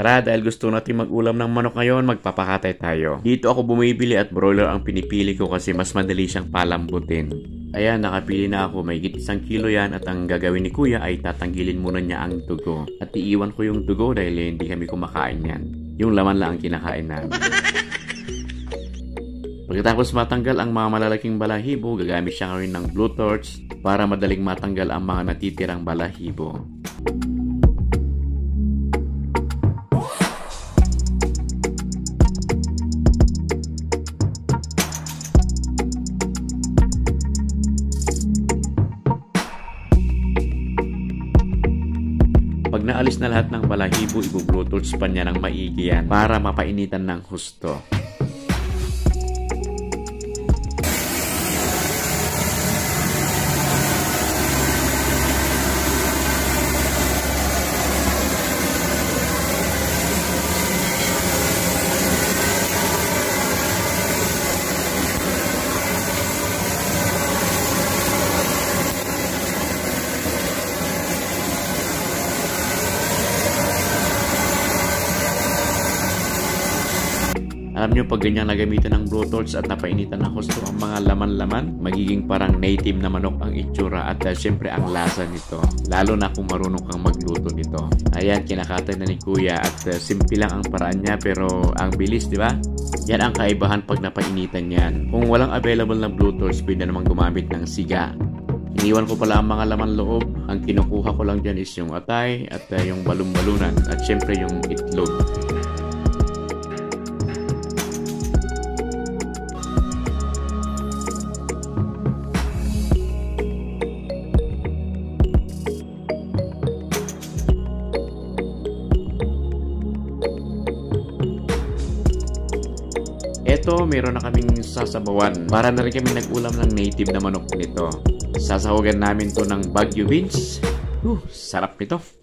Tara, dahil gusto natin mag-ulam ng manok ngayon, magpapakatay tayo. Dito ako bumibili at broiler ang pinipili ko kasi mas madali siyang palambutin. Ayan, nakapili na ako. May 1 kilo yan at ang gagawin ni kuya ay tatanggilin muna niya ang dugo. At iiwan ko yung dugo dahil hindi kami kumakain yan. Yung laman lang ang kinakain namin. Pagkatapos matanggal ang mga malalaking balahibo, gagamit siya ngayon ng blue torch para madaling matanggal ang mga natitirang balahibo. Pag naalis na lahat ng balahibo, i-blue torch pa niya ng maigi yan para mapainitan ng husto. Alam nyo, pag ganyan nagamitan ng blue torch at napainitan ng husto ang mga laman-laman, magiging parang native na manok ang itsura at syempre ang lasa nito. Lalo na kung marunong kang magluto nito. Ayan, kinakatay na ni kuya at simple lang ang paraan niya pero ang bilis, di ba? Yan ang kaibahan pag napainitan yan. Kung walang available na blue torch, pwede namang gumamit ng siga. Iniwan ko pala ang mga laman loob. Ang kinukuha ko lang dyan is yung atay at yung balon-balunan at syempre yung itlog. Eto, meron na kaming sasabawan. Para na rin kami nag-ulam ng native na manok nito. Sasawagan namin to ng Baguio beans. Sarap nito.